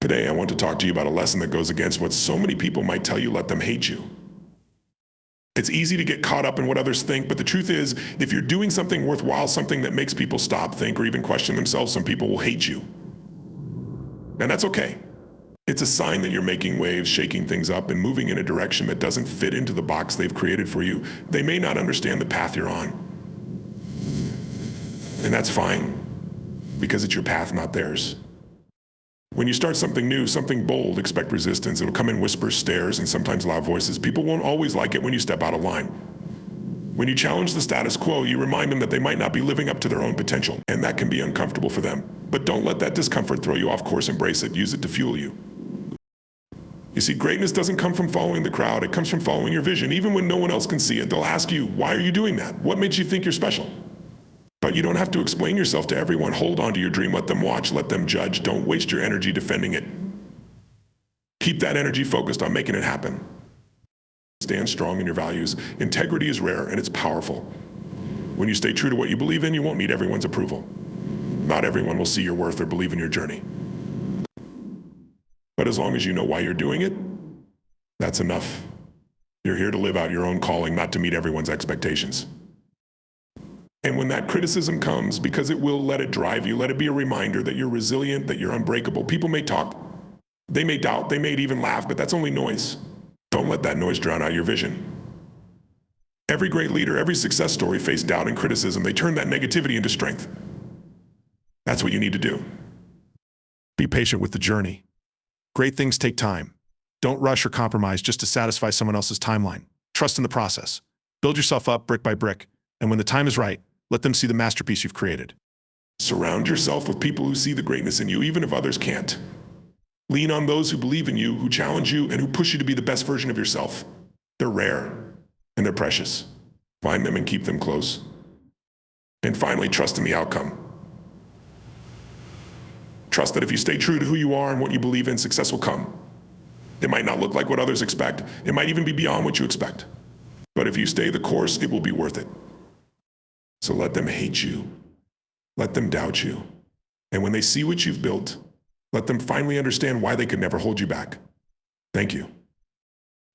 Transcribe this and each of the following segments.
Today, I want to talk to you about a lesson that goes against what so many people might tell you: let them hate you. It's easy to get caught up in what others think, but the truth is, if you're doing something worthwhile, something that makes people stop, think, or even question themselves, some people will hate you. And that's okay. It's a sign that you're making waves, shaking things up, and moving in a direction that doesn't fit into the box they've created for you. They may not understand the path you're on. And that's fine, because it's your path, not theirs. When you start something new, something bold, expect resistance. It'll come in whispers, stares, and sometimes loud voices. People won't always like it when you step out of line. When you challenge the status quo, you remind them that they might not be living up to their own potential, and that can be uncomfortable for them. But don't let that discomfort throw you off course. Embrace it. Use it to fuel you. You see, greatness doesn't come from following the crowd. It comes from following your vision. Even when no one else can see it, they'll ask you, why are you doing that? What makes you think you're special? But you don't have to explain yourself to everyone. Hold on to your dream. Let them watch. Let them judge. Don't waste your energy defending it. Keep that energy focused on making it happen. Stand strong in your values. Integrity is rare and it's powerful. When you stay true to what you believe in, you won't need everyone's approval. Not everyone will see your worth or believe in your journey. But as long as you know why you're doing it, that's enough. You're here to live out your own calling, not to meet everyone's expectations. And when that criticism comes, because it will, let it drive you. Let it be a reminder that you're resilient, that you're unbreakable. People may talk, they may doubt, they may even laugh, but that's only noise. Don't let that noise drown out your vision. Every great leader, every success story faced doubt and criticism. They turned that negativity into strength. That's what you need to do. Be patient with the journey. Great things take time. Don't rush or compromise just to satisfy someone else's timeline. Trust in the process. Build yourself up brick by brick, and when the time is right, let them see the masterpiece you've created. Surround yourself with people who see the greatness in you, even if others can't. Lean on those who believe in you, who challenge you, and who push you to be the best version of yourself. They're rare, and they're precious. Find them and keep them close. And finally, trust in the outcome. Trust that if you stay true to who you are and what you believe in, success will come. It might not look like what others expect. It might even be beyond what you expect. But if you stay the course, it will be worth it. So let them hate you. Let them doubt you. And when they see what you've built, let them finally understand why they could never hold you back. Thank you.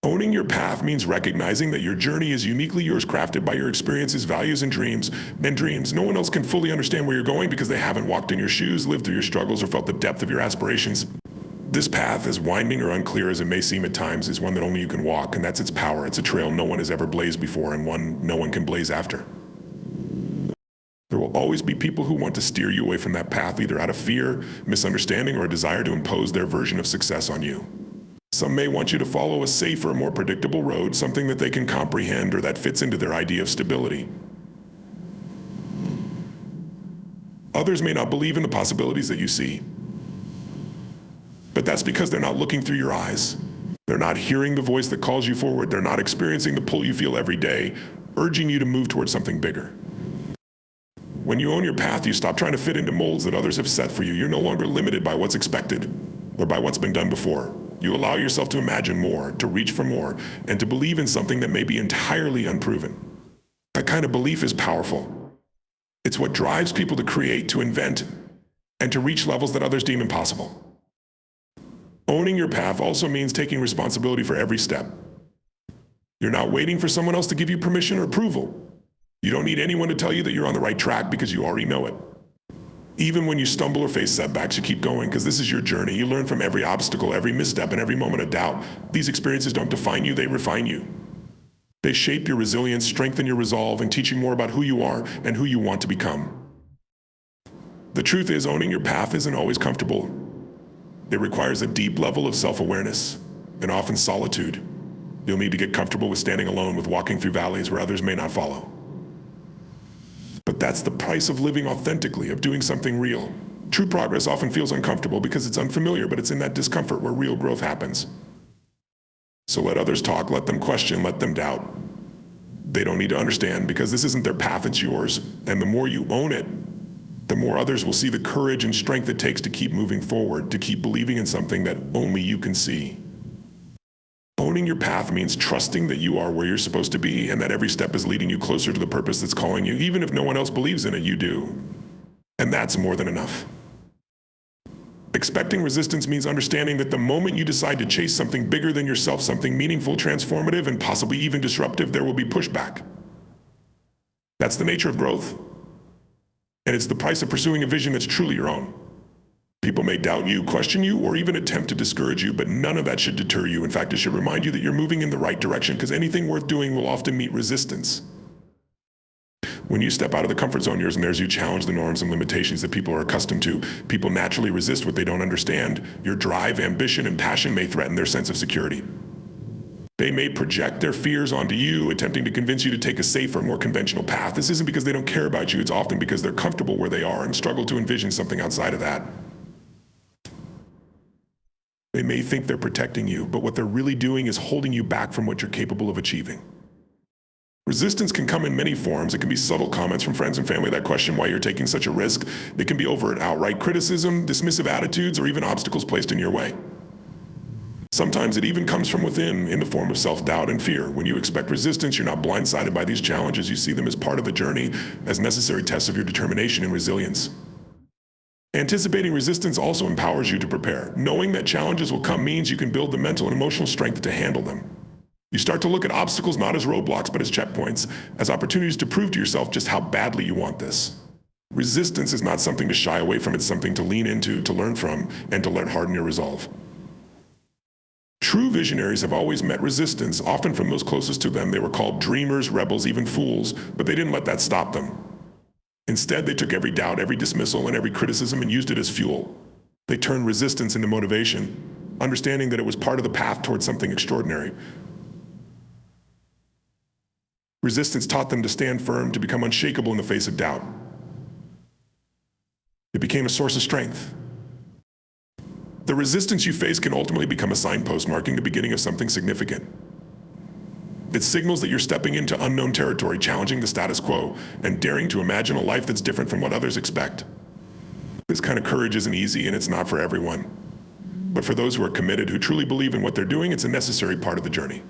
Owning your path means recognizing that your journey is uniquely yours, crafted by your experiences, values, and dreams. No one else can fully understand where you're going because they haven't walked in your shoes, lived through your struggles, or felt the depth of your aspirations. This path, as winding or unclear as it may seem at times, is one that only you can walk, and that's its power. It's a trail no one has ever blazed before, and one no one can blaze after. There will always be people who want to steer you away from that path, either out of fear, misunderstanding, or a desire to impose their version of success on you. Some may want you to follow a safer, more predictable road, something that they can comprehend or that fits into their idea of stability. Others may not believe in the possibilities that you see, but that's because they're not looking through your eyes. They're not hearing the voice that calls you forward. They're not experiencing the pull you feel every day, urging you to move towards something bigger. When you own your path, you stop trying to fit into molds that others have set for you. You're no longer limited by what's expected or by what's been done before. You allow yourself to imagine more, to reach for more, and to believe in something that may be entirely unproven. That kind of belief is powerful. It's what drives people to create, to invent, and to reach levels that others deem impossible. Owning your path also means taking responsibility for every step. You're not waiting for someone else to give you permission or approval. You don't need anyone to tell you that you're on the right track because you already know it. Even when you stumble or face setbacks, you keep going because this is your journey. You learn from every obstacle, every misstep, and every moment of doubt. These experiences don't define you, they refine you. They shape your resilience, strengthen your resolve, and teach you more about who you are and who you want to become. The truth is, owning your path isn't always comfortable. It requires a deep level of self-awareness and often solitude. You'll need to get comfortable with standing alone, with walking through valleys where others may not follow. But that's the price of living authentically, of doing something real. True progress often feels uncomfortable because it's unfamiliar, but it's in that discomfort where real growth happens. So let others talk, let them question, let them doubt. They don't need to understand because this isn't their path, it's yours. And the more you own it, the more others will see the courage and strength it takes to keep moving forward, to keep believing in something that only you can see. Owning your path means trusting that you are where you're supposed to be and that every step is leading you closer to the purpose that's calling you. Even if no one else believes in it, you do. And that's more than enough. Expecting resistance means understanding that the moment you decide to chase something bigger than yourself, something meaningful, transformative, and possibly even disruptive, there will be pushback. That's the nature of growth. And it's the price of pursuing a vision that's truly your own. People may doubt you, question you, or even attempt to discourage you, but none of that should deter you. In fact, it should remind you that you're moving in the right direction, because anything worth doing will often meet resistance. When you step out of the comfort zone, there's you challenge the norms and limitations that people are accustomed to. People naturally resist what they don't understand. Your drive, ambition, and passion may threaten their sense of security. They may project their fears onto you, attempting to convince you to take a safer, more conventional path. This isn't because they don't care about you, it's often because they're comfortable where they are and struggle to envision something outside of that. They may think they're protecting you, but what they're really doing is holding you back from what you're capable of achieving. Resistance can come in many forms. It can be subtle comments from friends and family that question why you're taking such a risk. It can be overt, outright criticism, dismissive attitudes, or even obstacles placed in your way. Sometimes it even comes from within in the form of self-doubt and fear. When you expect resistance, you're not blindsided by these challenges. You see them as part of the journey, as necessary tests of your determination and resilience. Anticipating resistance also empowers you to prepare. Knowing that challenges will come means you can build the mental and emotional strength to handle them. You start to look at obstacles not as roadblocks, but as checkpoints, as opportunities to prove to yourself just how badly you want this. Resistance is not something to shy away from, it's something to lean into, to learn from, and to let harden your resolve. True visionaries have always met resistance, often from those closest to them. They were called dreamers, rebels, even fools, but they didn't let that stop them. Instead, they took every doubt, every dismissal, and every criticism and used it as fuel. They turned resistance into motivation, understanding that it was part of the path towards something extraordinary. Resistance taught them to stand firm, to become unshakable in the face of doubt. It became a source of strength. The resistance you face can ultimately become a signpost marking the beginning of something significant. It signals that you're stepping into unknown territory, challenging the status quo, and daring to imagine a life that's different from what others expect. This kind of courage isn't easy, and it's not for everyone. But for those who are committed, who truly believe in what they're doing, it's a necessary part of the journey.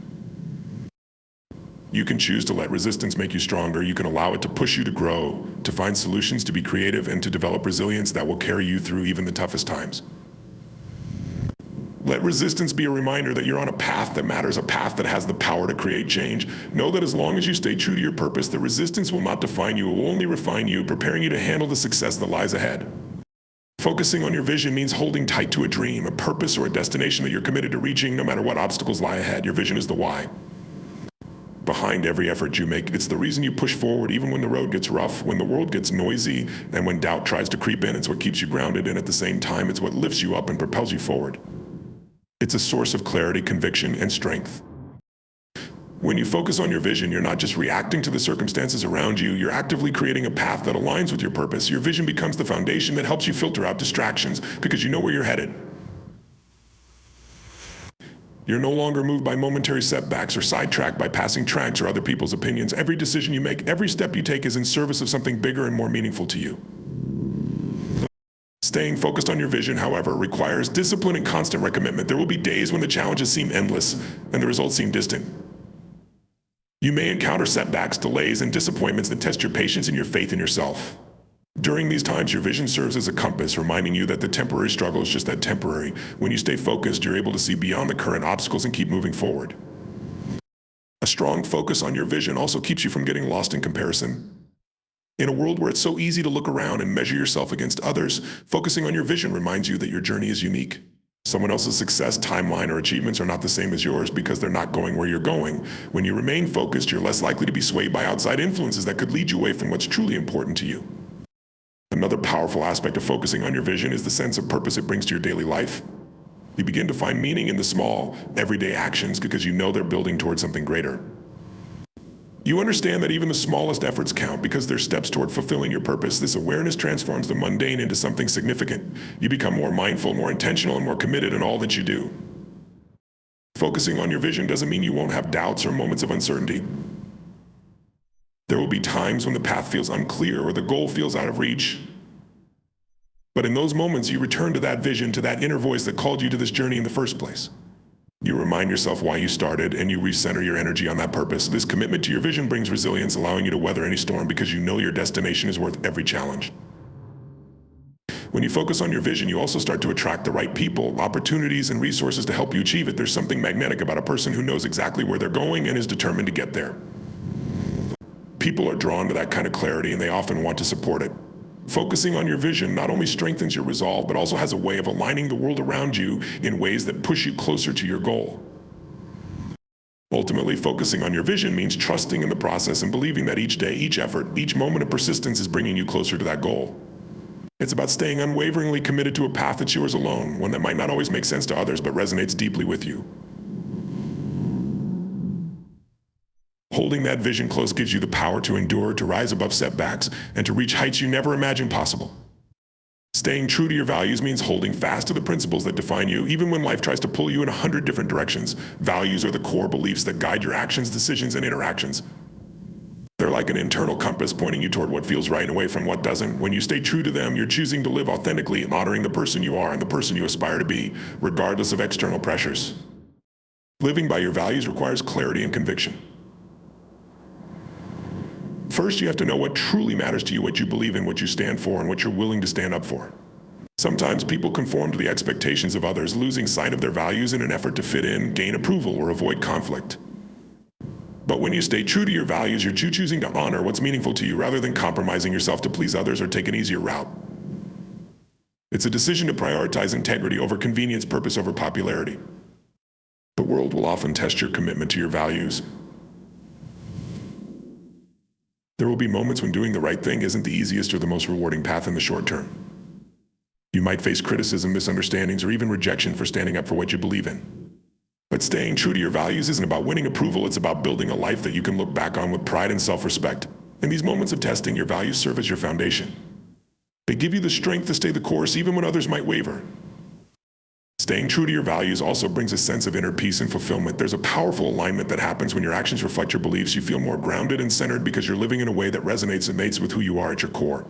You can choose to let resistance make you stronger. You can allow it to push you to grow, to find solutions, to be creative, and to develop resilience that will carry you through even the toughest times. Let resistance be a reminder that you're on a path that matters, a path that has the power to create change. Know that as long as you stay true to your purpose, the resistance will not define you, it will only refine you, preparing you to handle the success that lies ahead. Focusing on your vision means holding tight to a dream, a purpose, or a destination that you're committed to reaching no matter what obstacles lie ahead. Your vision is the why. Behind every effort you make, it's the reason you push forward even when the road gets rough, when the world gets noisy, and when doubt tries to creep in. It's what keeps you grounded, and at the same time, it's what lifts you up and propels you forward. It's a source of clarity, conviction, and strength. When you focus on your vision, you're not just reacting to the circumstances around you, you're actively creating a path that aligns with your purpose. Your vision becomes the foundation that helps you filter out distractions because you know where you're headed. You're no longer moved by momentary setbacks or sidetracked by passing tracks or other people's opinions. Every decision you make, every step you take is in service of something bigger and more meaningful to you. Staying focused on your vision, however, requires discipline and constant recommitment. There will be days when the challenges seem endless and the results seem distant. You may encounter setbacks, delays, and disappointments that test your patience and your faith in yourself. During these times, your vision serves as a compass, reminding you that the temporary struggle is just that, temporary. When you stay focused, you're able to see beyond the current obstacles and keep moving forward. A strong focus on your vision also keeps you from getting lost in comparison. In a world where it's so easy to look around and measure yourself against others, focusing on your vision reminds you that your journey is unique. Someone else's success, timeline, or achievements are not the same as yours because they're not going where you're going. When you remain focused, you're less likely to be swayed by outside influences that could lead you away from what's truly important to you. Another powerful aspect of focusing on your vision is the sense of purpose it brings to your daily life. You begin to find meaning in the small, everyday actions because you know they're building towards something greater. You understand that even the smallest efforts count because they're steps toward fulfilling your purpose. This awareness transforms the mundane into something significant. You become more mindful, more intentional, and more committed in all that you do. Focusing on your vision doesn't mean you won't have doubts or moments of uncertainty. There will be times when the path feels unclear or the goal feels out of reach. But in those moments, you return to that vision, to that inner voice that called you to this journey in the first place. You remind yourself why you started, and you recenter your energy on that purpose. This commitment to your vision brings resilience, allowing you to weather any storm because you know your destination is worth every challenge. When you focus on your vision, you also start to attract the right people, opportunities, and resources to help you achieve it. There's something magnetic about a person who knows exactly where they're going and is determined to get there. People are drawn to that kind of clarity, and they often want to support it. Focusing on your vision not only strengthens your resolve, but also has a way of aligning the world around you in ways that push you closer to your goal. Ultimately, focusing on your vision means trusting in the process and believing that each day, each effort, each moment of persistence is bringing you closer to that goal. It's about staying unwaveringly committed to a path that's yours alone, one that might not always make sense to others but resonates deeply with you. Holding that vision close gives you the power to endure, to rise above setbacks, and to reach heights you never imagined possible. Staying true to your values means holding fast to the principles that define you, even when life tries to pull you in 100 different directions. Values are the core beliefs that guide your actions, decisions, and interactions. They're like an internal compass pointing you toward what feels right and away from what doesn't. When you stay true to them, you're choosing to live authentically, honoring the person you are and the person you aspire to be, regardless of external pressures. Living by your values requires clarity and conviction. First, you have to know what truly matters to you, what you believe in, what you stand for, and what you're willing to stand up for. Sometimes people conform to the expectations of others, losing sight of their values in an effort to fit in, gain approval, or avoid conflict. But when you stay true to your values, you're choosing to honor what's meaningful to you rather than compromising yourself to please others or take an easier route. It's a decision to prioritize integrity over convenience, purpose over popularity. The world will often test your commitment to your values. There will be moments when doing the right thing isn't the easiest or the most rewarding path in the short term. You might face criticism, misunderstandings, or even rejection for standing up for what you believe in. But staying true to your values isn't about winning approval, it's about building a life that you can look back on with pride and self-respect. In these moments of testing, your values serve as your foundation. They give you the strength to stay the course even when others might waver. Staying true to your values also brings a sense of inner peace and fulfillment. There's a powerful alignment that happens when your actions reflect your beliefs. You feel more grounded and centered because you're living in a way that resonates and mates with who you are at your core.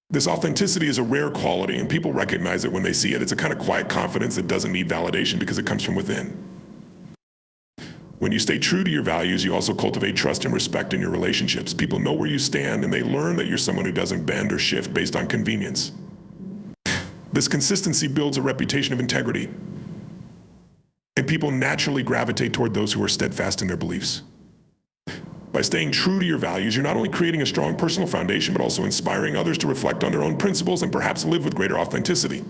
This authenticity is a rare quality, and people recognize it when they see it. It's a kind of quiet confidence that doesn't need validation because it comes from within. When you stay true to your values, you also cultivate trust and respect in your relationships. People know where you stand, and they learn that you're someone who doesn't bend or shift based on convenience. This consistency builds a reputation of integrity, and people naturally gravitate toward those who are steadfast in their beliefs. By staying true to your values, you're not only creating a strong personal foundation, but also inspiring others to reflect on their own principles and perhaps live with greater authenticity.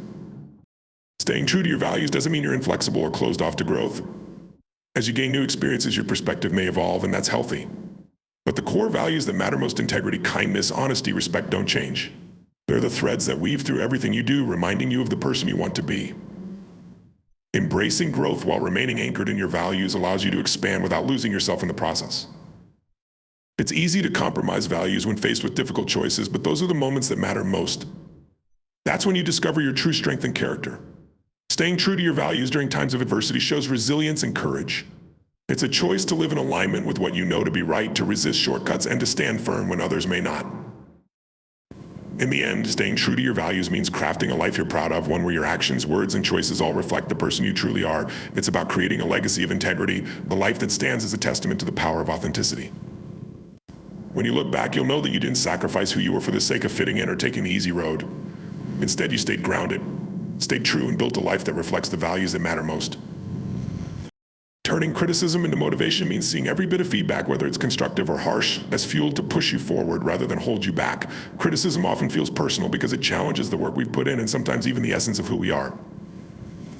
Staying true to your values doesn't mean you're inflexible or closed off to growth. As you gain new experiences, your perspective may evolve, and that's healthy. But the core values that matter most, integrity, kindness, honesty, respect, don't change. They're the threads that weave through everything you do, reminding you of the person you want to be. Embracing growth while remaining anchored in your values allows you to expand without losing yourself in the process. It's easy to compromise values when faced with difficult choices, but those are the moments that matter most. That's when you discover your true strength and character. Staying true to your values during times of adversity shows resilience and courage. It's a choice to live in alignment with what you know to be right, to resist shortcuts, and to stand firm when others may not. In the end, staying true to your values means crafting a life you're proud of, one where your actions, words, and choices all reflect the person you truly are. It's about creating a legacy of integrity, a life that stands as a testament to the power of authenticity. When you look back, you'll know that you didn't sacrifice who you were for the sake of fitting in or taking the easy road. Instead, you stayed grounded, stayed true, and built a life that reflects the values that matter most. Turning criticism into motivation means seeing every bit of feedback, whether it's constructive or harsh, as fuel to push you forward rather than hold you back. Criticism often feels personal because it challenges the work we've put in and sometimes even the essence of who we are.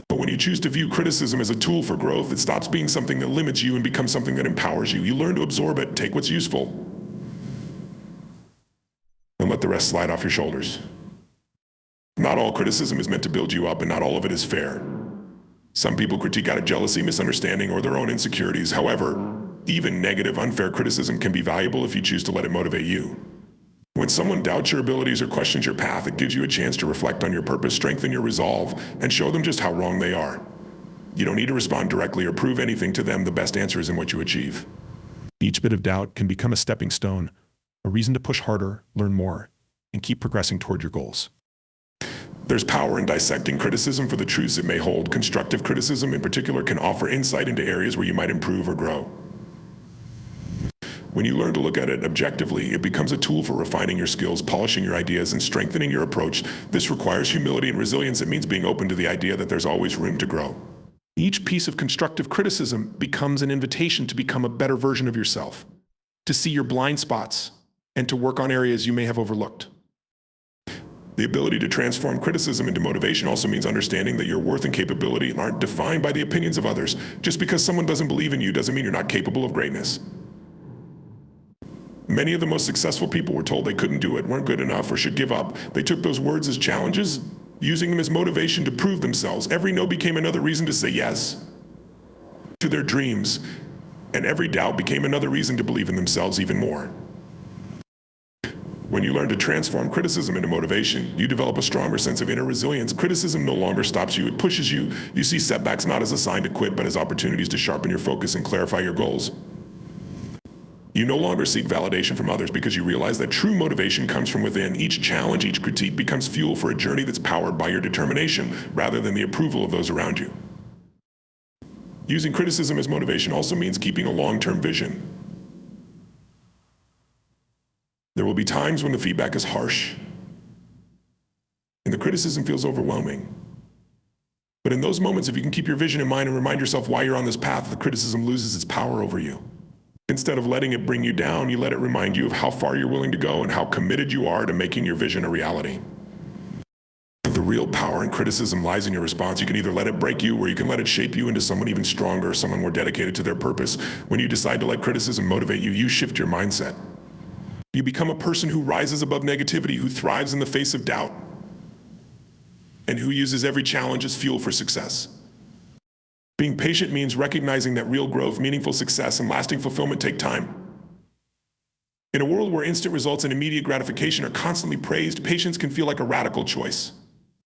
But when you choose to view criticism as a tool for growth, it stops being something that limits you and becomes something that empowers you. You learn to absorb it, take what's useful, and let the rest slide off your shoulders. Not all criticism is meant to build you up, and not all of it is fair. Some people critique out of jealousy, misunderstanding, or their own insecurities. However, even negative, unfair criticism can be valuable if you choose to let it motivate you. When someone doubts your abilities or questions your path, it gives you a chance to reflect on your purpose, strengthen your resolve, and show them just how wrong they are. You don't need to respond directly or prove anything to them. The best answer is in what you achieve. Each bit of doubt can become a stepping stone, a reason to push harder, learn more, and keep progressing toward your goals. There's power in dissecting criticism for the truths it may hold. Constructive criticism, in particular, can offer insight into areas where you might improve or grow. When you learn to look at it objectively, it becomes a tool for refining your skills, polishing your ideas, and strengthening your approach. This requires humility and resilience. It means being open to the idea that there's always room to grow. Each piece of constructive criticism becomes an invitation to become a better version of yourself, to see your blind spots, and to work on areas you may have overlooked. The ability to transform criticism into motivation also means understanding that your worth and capability aren't defined by the opinions of others. Just because someone doesn't believe in you doesn't mean you're not capable of greatness. Many of the most successful people were told they couldn't do it, weren't good enough, or should give up. They took those words as challenges, using them as motivation to prove themselves. Every no became another reason to say yes to their dreams, and every doubt became another reason to believe in themselves even more. When you learn to transform criticism into motivation, you develop a stronger sense of inner resilience. Criticism no longer stops you, it pushes you. You see setbacks not as a sign to quit, but as opportunities to sharpen your focus and clarify your goals. You no longer seek validation from others because you realize that true motivation comes from within. Each challenge, each critique becomes fuel for a journey that's powered by your determination rather than the approval of those around you. Using criticism as motivation also means keeping a long-term vision. There will be times when the feedback is harsh and the criticism feels overwhelming. But in those moments, if you can keep your vision in mind and remind yourself why you're on this path, the criticism loses its power over you. Instead of letting it bring you down, you let it remind you of how far you're willing to go and how committed you are to making your vision a reality. The real power in criticism lies in your response. You can either let it break you or you can let it shape you into someone even stronger, someone more dedicated to their purpose. When you decide to let criticism motivate you, you shift your mindset. You become a person who rises above negativity, who thrives in the face of doubt, and who uses every challenge as fuel for success. Being patient means recognizing that real growth, meaningful success, and lasting fulfillment take time. In a world where instant results and immediate gratification are constantly praised, patience can feel like a radical choice.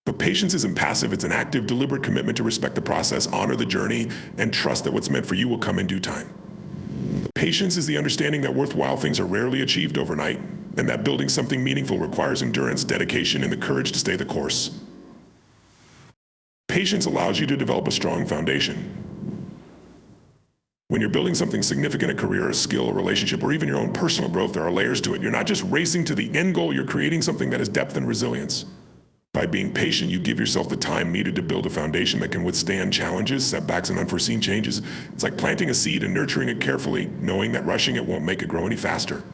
But patience isn't passive, it's an active, deliberate commitment to respect the process, honor the journey, and trust that what's meant for you will come in due time. Patience is the understanding that worthwhile things are rarely achieved overnight, and that building something meaningful requires endurance, dedication, and the courage to stay the course. Patience allows you to develop a strong foundation. When you're building something significant, a career, a skill, a relationship, or even your own personal growth, there are layers to it. You're not just racing to the end goal, you're creating something that has depth and resilience. By being patient, you give yourself the time needed to build a foundation that can withstand challenges, setbacks, and unforeseen changes. It's like planting a seed and nurturing it carefully, knowing that rushing it won't make it grow any faster.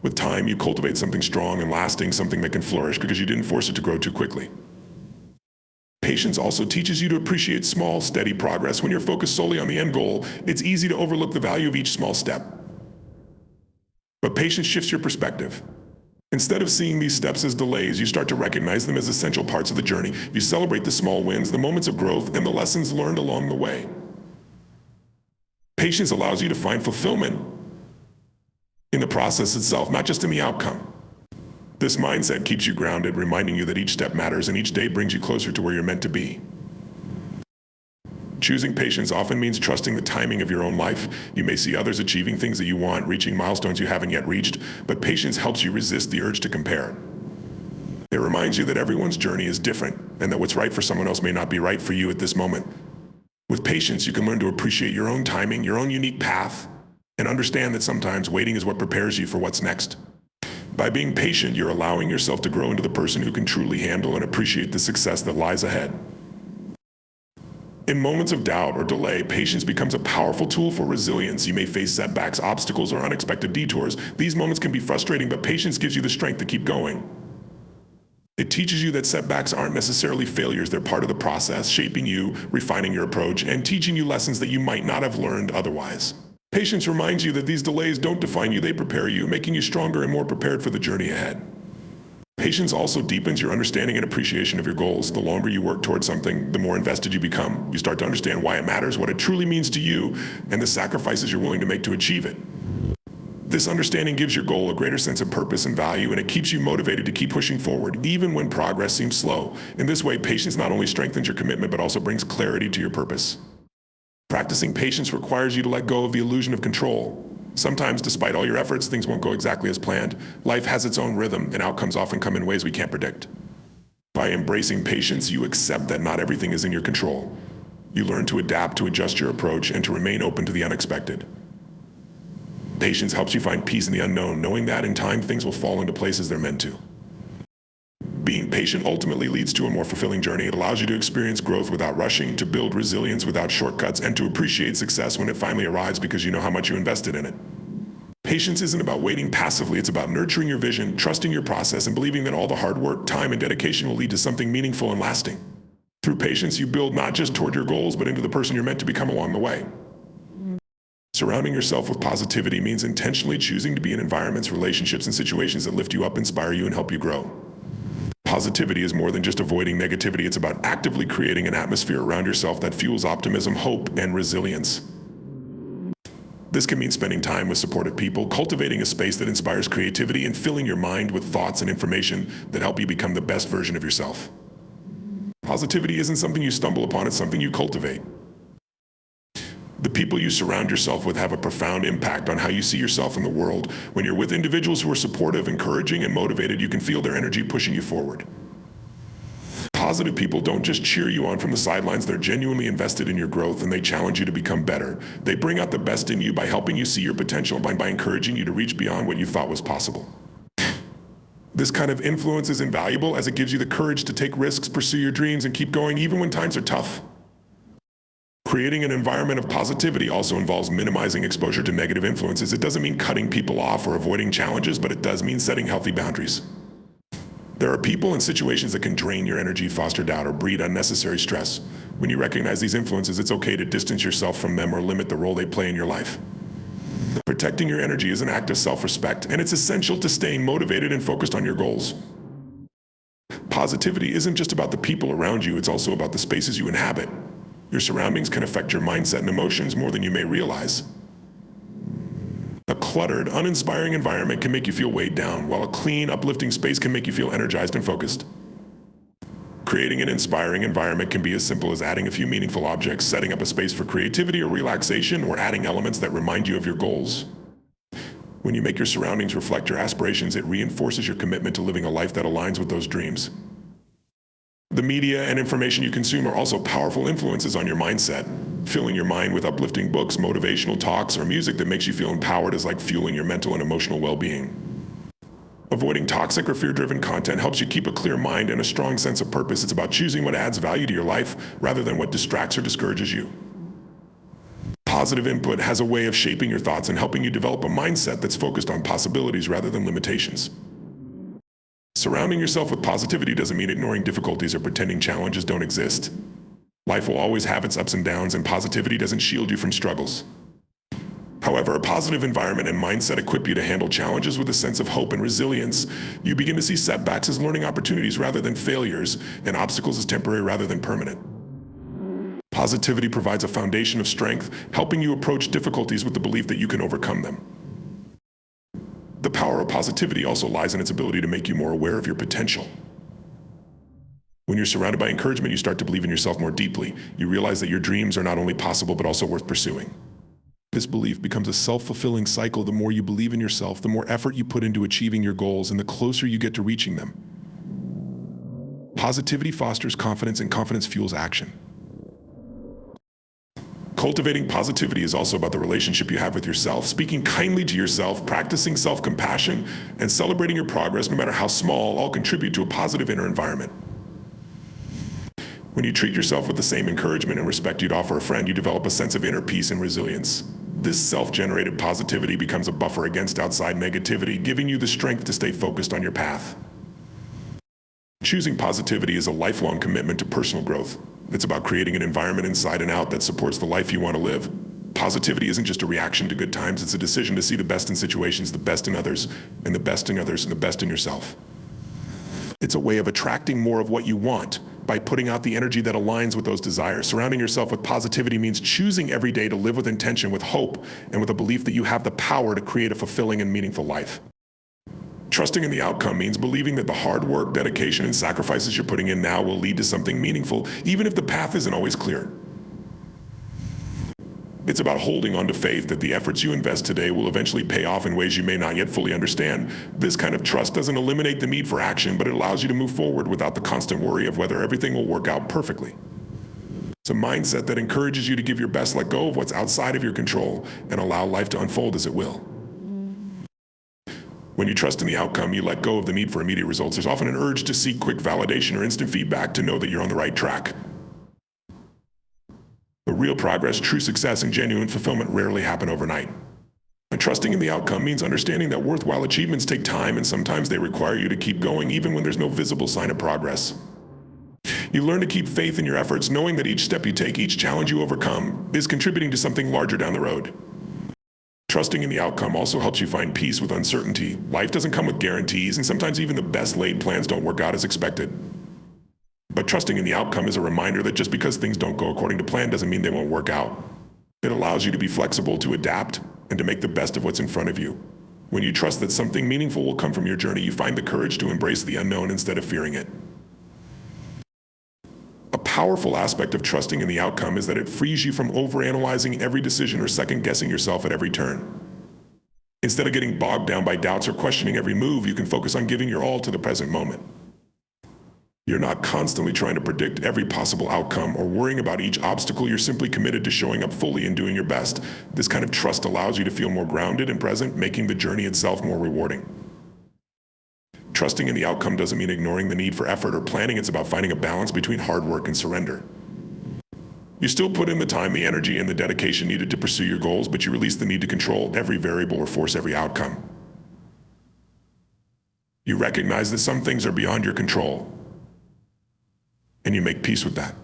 With time, you cultivate something strong and lasting, something that can flourish because you didn't force it to grow too quickly. Patience also teaches you to appreciate small, steady progress. When you're focused solely on the end goal, it's easy to overlook the value of each small step. But patience shifts your perspective. Instead of seeing these steps as delays, you start to recognize them as essential parts of the journey. You celebrate the small wins, the moments of growth, and the lessons learned along the way. Patience allows you to find fulfillment in the process itself, not just in the outcome. This mindset keeps you grounded, reminding you that each step matters and each day brings you closer to where you're meant to be. Choosing patience often means trusting the timing of your own life. You may see others achieving things that you want, reaching milestones you haven't yet reached, but patience helps you resist the urge to compare. It reminds you that everyone's journey is different and that what's right for someone else may not be right for you at this moment. With patience, you can learn to appreciate your own timing, your own unique path, and understand that sometimes waiting is what prepares you for what's next. By being patient, you're allowing yourself to grow into the person who can truly handle and appreciate the success that lies ahead. In moments of doubt or delay, patience becomes a powerful tool for resilience. You may face setbacks, obstacles, or unexpected detours. These moments can be frustrating, but patience gives you the strength to keep going. It teaches you that setbacks aren't necessarily failures. They're part of the process, shaping you, refining your approach, and teaching you lessons that you might not have learned otherwise. Patience reminds you that these delays don't define you, they prepare you, making you stronger and more prepared for the journey ahead. Patience also deepens your understanding and appreciation of your goals. The longer you work towards something, the more invested you become. You start to understand why it matters, what it truly means to you, and the sacrifices you're willing to make to achieve it. This understanding gives your goal a greater sense of purpose and value, and it keeps you motivated to keep pushing forward, even when progress seems slow. In this way, patience not only strengthens your commitment, but also brings clarity to your purpose. Practicing patience requires you to let go of the illusion of control. Sometimes, despite all your efforts, things won't go exactly as planned. Life has its own rhythm, and outcomes often come in ways we can't predict. By embracing patience, you accept that not everything is in your control. You learn to adapt, to adjust your approach, and to remain open to the unexpected. Patience helps you find peace in the unknown, knowing that in time things will fall into place as they're meant to. Being patient ultimately leads to a more fulfilling journey. It allows you to experience growth without rushing, to build resilience without shortcuts, and to appreciate success when it finally arrives because you know how much you invested in it. Patience isn't about waiting passively, it's about nurturing your vision, trusting your process, and believing that all the hard work, time, and dedication will lead to something meaningful and lasting. Through patience, you build not just toward your goals, but into the person you're meant to become along the way. Surrounding yourself with positivity means intentionally choosing to be in environments, relationships, and situations that lift you up, inspire you, and help you grow. Positivity is more than just avoiding negativity. It's about actively creating an atmosphere around yourself that fuels optimism, hope, and resilience. This can mean spending time with supportive people, cultivating a space that inspires creativity, and filling your mind with thoughts and information that help you become the best version of yourself. Positivity isn't something you stumble upon, it's something you cultivate. The people you surround yourself with have a profound impact on how you see yourself in the world. When you're with individuals who are supportive, encouraging, and motivated, you can feel their energy pushing you forward. Positive people don't just cheer you on from the sidelines, they're genuinely invested in your growth and they challenge you to become better. They bring out the best in you by helping you see your potential, by encouraging you to reach beyond what you thought was possible. This kind of influence is invaluable as it gives you the courage to take risks, pursue your dreams, and keep going even when times are tough. Creating an environment of positivity also involves minimizing exposure to negative influences. It doesn't mean cutting people off or avoiding challenges, but it does mean setting healthy boundaries. There are people and situations that can drain your energy, foster doubt, or breed unnecessary stress. When you recognize these influences, it's okay to distance yourself from them or limit the role they play in your life. Protecting your energy is an act of self-respect, and it's essential to staying motivated and focused on your goals. Positivity isn't just about the people around you, it's also about the spaces you inhabit. Your surroundings can affect your mindset and emotions more than you may realize. A cluttered, uninspiring environment can make you feel weighed down, while a clean, uplifting space can make you feel energized and focused. Creating an inspiring environment can be as simple as adding a few meaningful objects, setting up a space for creativity or relaxation, or adding elements that remind you of your goals. When you make your surroundings reflect your aspirations, it reinforces your commitment to living a life that aligns with those dreams. The media and information you consume are also powerful influences on your mindset. Filling your mind with uplifting books, motivational talks, or music that makes you feel empowered is like fueling your mental and emotional well-being. Avoiding toxic or fear-driven content helps you keep a clear mind and a strong sense of purpose. It's about choosing what adds value to your life rather than what distracts or discourages you. Positive input has a way of shaping your thoughts and helping you develop a mindset that's focused on possibilities rather than limitations. Surrounding yourself with positivity doesn't mean ignoring difficulties or pretending challenges don't exist. Life will always have its ups and downs, and positivity doesn't shield you from struggles. However, a positive environment and mindset equip you to handle challenges with a sense of hope and resilience. You begin to see setbacks as learning opportunities rather than failures, and obstacles as temporary rather than permanent. Positivity provides a foundation of strength, helping you approach difficulties with the belief that you can overcome them. The power of positivity also lies in its ability to make you more aware of your potential. When you're surrounded by encouragement, you start to believe in yourself more deeply. You realize that your dreams are not only possible, but also worth pursuing. This belief becomes a self-fulfilling cycle. The more you believe in yourself, the more effort you put into achieving your goals, and the closer you get to reaching them. Positivity fosters confidence, and confidence fuels action. Cultivating positivity is also about the relationship you have with yourself. Speaking kindly to yourself, practicing self-compassion, and celebrating your progress, no matter how small, all contribute to a positive inner environment. When you treat yourself with the same encouragement and respect you'd offer a friend, you develop a sense of inner peace and resilience. This self-generated positivity becomes a buffer against outside negativity, giving you the strength to stay focused on your path. Choosing positivity is a lifelong commitment to personal growth. It's about creating an environment inside and out that supports the life you want to live. Positivity isn't just a reaction to good times, it's a decision to see the best in situations, the best in others, and the best in others, and the best in yourself. It's a way of attracting more of what you want by putting out the energy that aligns with those desires. Surrounding yourself with positivity means choosing every day to live with intention, with hope, and with a belief that you have the power to create a fulfilling and meaningful life. Trusting in the outcome means believing that the hard work, dedication, and sacrifices you're putting in now will lead to something meaningful, even if the path isn't always clear. It's about holding on to faith that the efforts you invest today will eventually pay off in ways you may not yet fully understand. This kind of trust doesn't eliminate the need for action, but it allows you to move forward without the constant worry of whether everything will work out perfectly. It's a mindset that encourages you to give your best, let go of what's outside of your control, and allow life to unfold as it will. When you trust in the outcome, you let go of the need for immediate results. There's often an urge to seek quick validation or instant feedback to know that you're on the right track. But real progress, true success, and genuine fulfillment rarely happen overnight. And trusting in the outcome means understanding that worthwhile achievements take time, and sometimes they require you to keep going even when there's no visible sign of progress. You learn to keep faith in your efforts, knowing that each step you take, each challenge you overcome, is contributing to something larger down the road. Trusting in the outcome also helps you find peace with uncertainty. Life doesn't come with guarantees, and sometimes even the best laid plans don't work out as expected. But trusting in the outcome is a reminder that just because things don't go according to plan doesn't mean they won't work out. It allows you to be flexible, to adapt, and to make the best of what's in front of you. When you trust that something meaningful will come from your journey, you find the courage to embrace the unknown instead of fearing it. A powerful aspect of trusting in the outcome is that it frees you from overanalyzing every decision or second-guessing yourself at every turn. Instead of getting bogged down by doubts or questioning every move, you can focus on giving your all to the present moment. You're not constantly trying to predict every possible outcome or worrying about each obstacle. You're simply committed to showing up fully and doing your best. This kind of trust allows you to feel more grounded and present, making the journey itself more rewarding. Trusting in the outcome doesn't mean ignoring the need for effort or planning. It's about finding a balance between hard work and surrender. You still put in the time, the energy, and the dedication needed to pursue your goals, but you release the need to control every variable or force every outcome. You recognize that some things are beyond your control, and you make peace with that.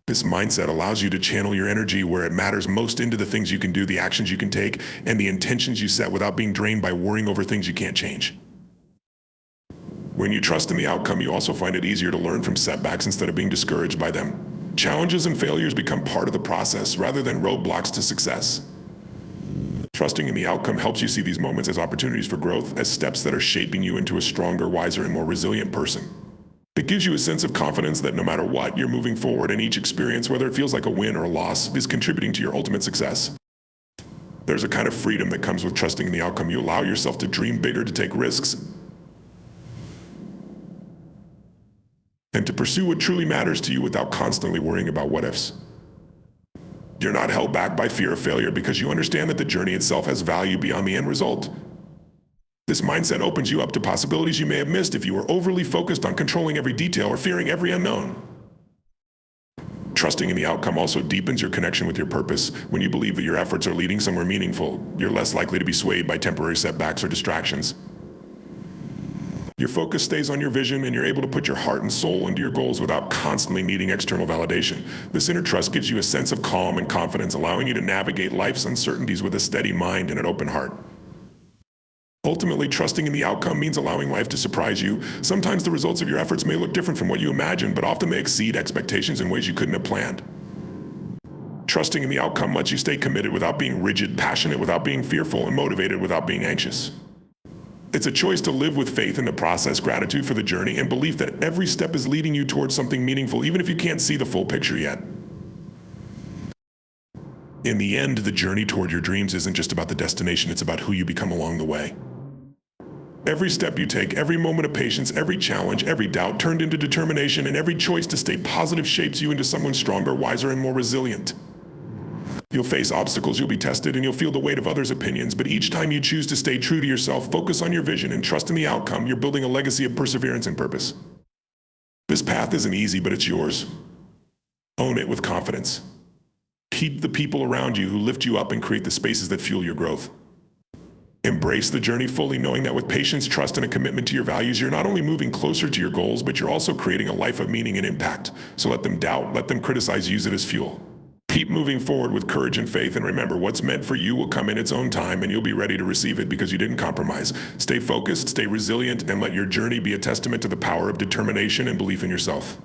This mindset allows you to channel your energy where it matters most, into the things you can do, the actions you can take, and the intentions you set without being drained by worrying over things you can't change. When you trust in the outcome, you also find it easier to learn from setbacks instead of being discouraged by them. Challenges and failures become part of the process rather than roadblocks to success. Trusting in the outcome helps you see these moments as opportunities for growth, as steps that are shaping you into a stronger, wiser, and more resilient person. It gives you a sense of confidence that no matter what, you're moving forward, and each experience, whether it feels like a win or a loss, is contributing to your ultimate success. There's a kind of freedom that comes with trusting in the outcome. You allow yourself to dream bigger, to take risks, and to pursue what truly matters to you without constantly worrying about what-ifs. You're not held back by fear of failure because you understand that the journey itself has value beyond the end result. This mindset opens you up to possibilities you may have missed if you were overly focused on controlling every detail or fearing every unknown. Trusting in the outcome also deepens your connection with your purpose. When you believe that your efforts are leading somewhere meaningful, you're less likely to be swayed by temporary setbacks or distractions. Your focus stays on your vision, and you're able to put your heart and soul into your goals without constantly needing external validation. This inner trust gives you a sense of calm and confidence, allowing you to navigate life's uncertainties with a steady mind and an open heart. Ultimately, trusting in the outcome means allowing life to surprise you. Sometimes the results of your efforts may look different from what you imagined, but often they exceed expectations in ways you couldn't have planned. Trusting in the outcome lets you stay committed without being rigid, passionate without being fearful, and motivated without being anxious. It's a choice to live with faith in the process, gratitude for the journey, and belief that every step is leading you towards something meaningful, even if you can't see the full picture yet. In the end, the journey toward your dreams isn't just about the destination, it's about who you become along the way. Every step you take, every moment of patience, every challenge, every doubt turned into determination, and every choice to stay positive shapes you into someone stronger, wiser, and more resilient. You'll face obstacles, you'll be tested, and you'll feel the weight of others' opinions, but each time you choose to stay true to yourself, focus on your vision, and trust in the outcome, you're building a legacy of perseverance and purpose. This path isn't easy, but it's yours. Own it with confidence. Keep the people around you who lift you up and create the spaces that fuel your growth. Embrace the journey fully, knowing that with patience, trust, and a commitment to your values, you're not only moving closer to your goals, but you're also creating a life of meaning and impact. So let them doubt, let them criticize, use it as fuel. Keep moving forward with courage and faith, and remember, what's meant for you will come in its own time, and you'll be ready to receive it because you didn't compromise. Stay focused, stay resilient, and let your journey be a testament to the power of determination and belief in yourself.